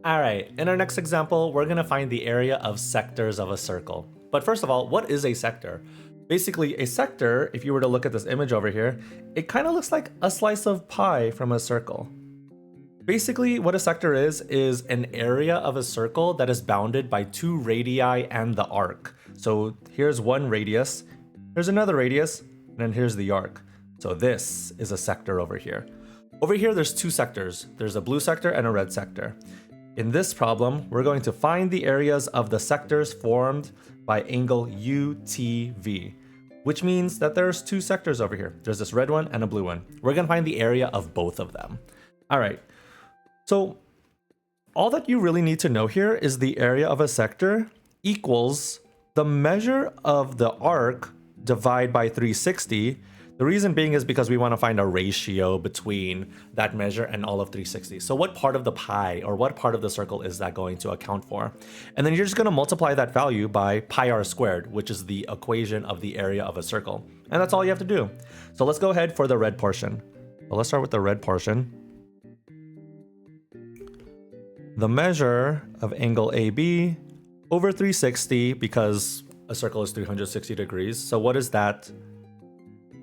All right, in our next example, we're gonna find the area of sectors of a circle. But first of all, what is a sector? Basically, a sector, if you were to look at this image over here, it kind of looks like a slice of pie from a circle. Basically, what a sector is an area of a circle that is bounded by two radii and the arc. So here's one radius, here's another radius, and then here's the arc. So this is a sector over here. Over here, there's two sectors. There's a blue sector and a red sector. In this problem, we're going to find the areas of the sectors formed by angle UTV, which means that there's two sectors over here. There's this red one and a blue one. We're gonna find the area of both of them. All right, so all that you really need to know here is the area of a sector equals the measure of the arc divided by 360. The reason being is because we want to find a ratio between that measure and all of 360. So what part of the pie or what part of the circle is that going to account for? And then you're just going to multiply that value by pi r squared, which is the equation of the area of a circle. And that's all you have to do. So let's go ahead for the red portion. So let's start with the red portion. The measure of angle AB over 360, because a circle is 360 degrees. So what is that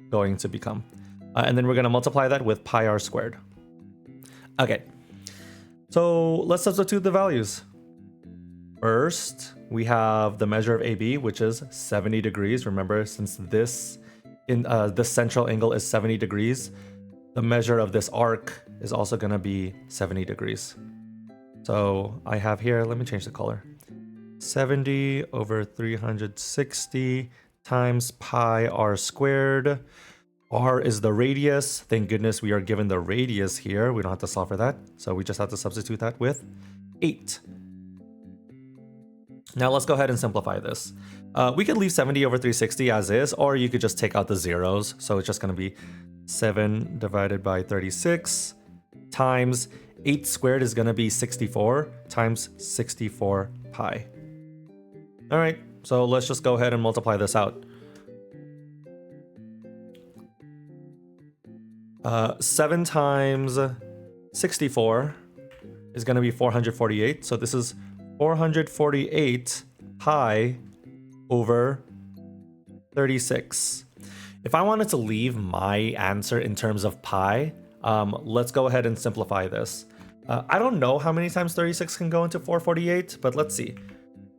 going to become? And then we're going to multiply that with pi r squared. Okay, so let's substitute the values. First, we have the measure of AB, which is 70 degrees. Remember, since this central angle is 70 degrees, the measure of this arc is also going to be 70 degrees. So I have here, let me change the color. 70 over 360 times pi r squared. R is the radius. Thank goodness we are given the radius here. We don't have to solve for that. So we just have to substitute that with 8. Now let's go ahead and simplify this. We could leave 70 over 360 as is, or you could just take out the zeros. So it's just going to be 7 divided by 36 times 8 squared is going to be 64 times 64 pi. All right, so let's just go ahead and multiply this out. 7 times 64 is going to be 448. So this is 448 pi over 36. If I wanted to leave my answer in terms of pi, let's go ahead and simplify this. I don't know how many times 36 can go into 448, but let's see.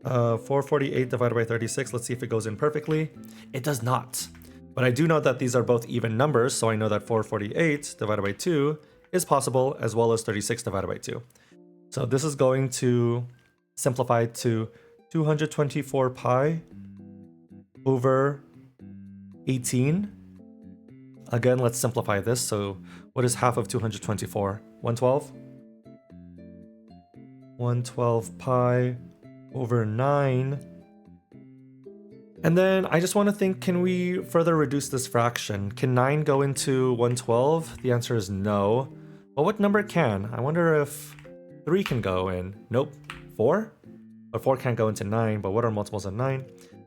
448 divided by 36, let's see if it goes in perfectly. It does not. But I do know that these are both even numbers, so I know that 448 divided by 2 is possible, as well as 36 divided by 2. So this is going to simplify to 224 pi over 18. Again, let's simplify this. So what is half of 224? 112? 112 pi over 9. And then I just want to think, can we further reduce this fraction? Can 9 go into 112? The answer is no. But what number can? I wonder if 3 can go in. Nope. 4? But 4 can't go into 9, but what are multiples of 9?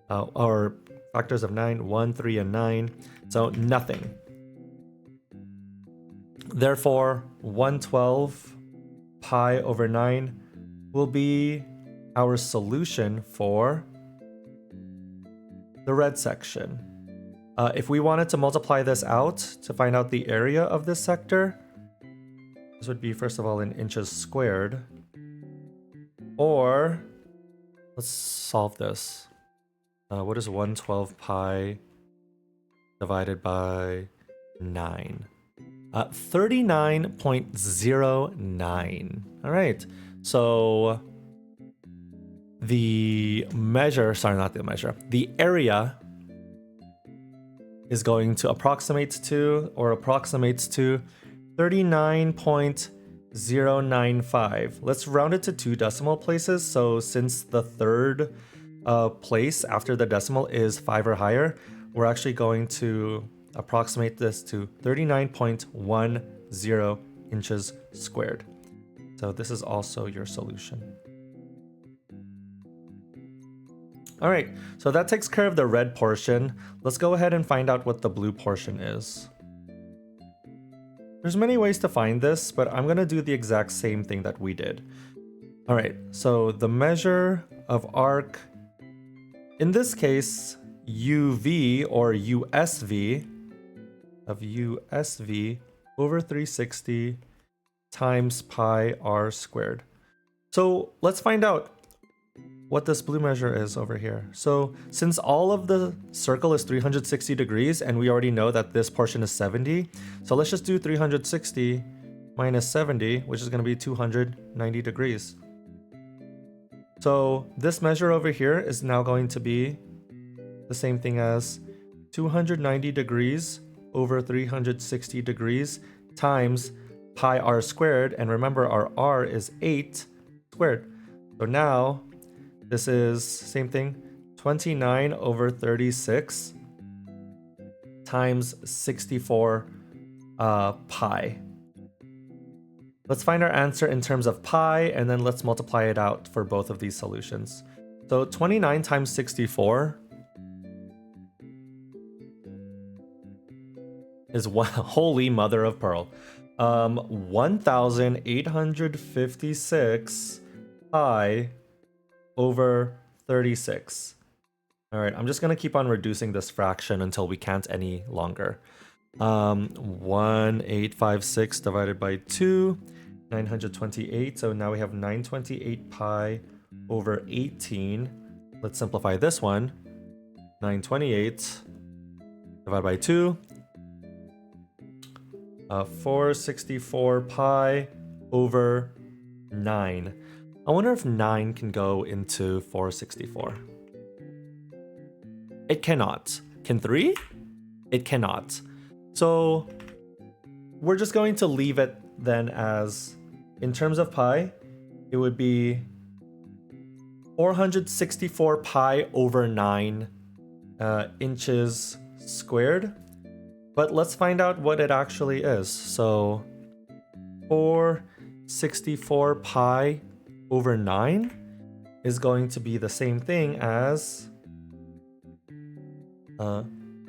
Or factors of 9? 1, 3, and 9. So nothing. Therefore, 112 pi over 9 will be our solution for the red section. If we wanted to multiply this out to find out the area of this sector, this would be first of all in inches squared. Or let's solve this. What is 112 pi divided by 9? 39.09. All right, so the area is going to approximates to 39.095. Let's round it to 2 decimal places. So since the third place after the decimal is 5 or higher, we're actually going to approximate this to 39.10 inches squared. So this is also your solution. All right, so that takes care of the red portion. Let's go ahead and find out what the blue portion is. There's many ways to find this, but I'm gonna do the exact same thing that we did. All right, so the measure of arc, in this case, UV or USV of USV over 360 times pi r squared. So let's find out what this blue measure is over here. So since all of the circle is 360 degrees and we already know that this portion is 70, so let's just do 360 minus 70, which is going to be 290 degrees. So this measure over here is now going to be the same thing as 290 degrees over 360 degrees times pi r squared. And remember, our r is 8 squared. So now this is same thing, 29 over 36 times 64 pi. Let's find our answer in terms of pi, and then let's multiply it out for both of these solutions. So 29 times 64 is one, holy mother of pearl. 1,856 pi over 36. All right, I'm just gonna keep on reducing this fraction until we can't any longer. 1,856 divided by 2, 928. So now we have 928 pi over 18. Let's simplify this one. 928 divided by 2. 464 pi over 9. I wonder if 9 can go into 464. It cannot. Can 3? It cannot. So we're just going to leave it then as, in terms of pi, it would be 464 pi over 9 inches squared. But let's find out what it actually is. So 464 pi over 9 is going to be the same thing as,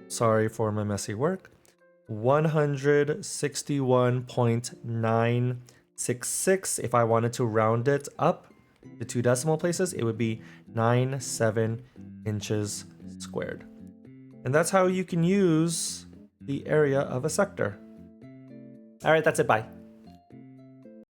sorry for my messy work, 161.966. If I wanted to round it up to 2 decimal places, it would be 97 inches squared. And that's how you can use the area of a sector. All right, that's it. Bye.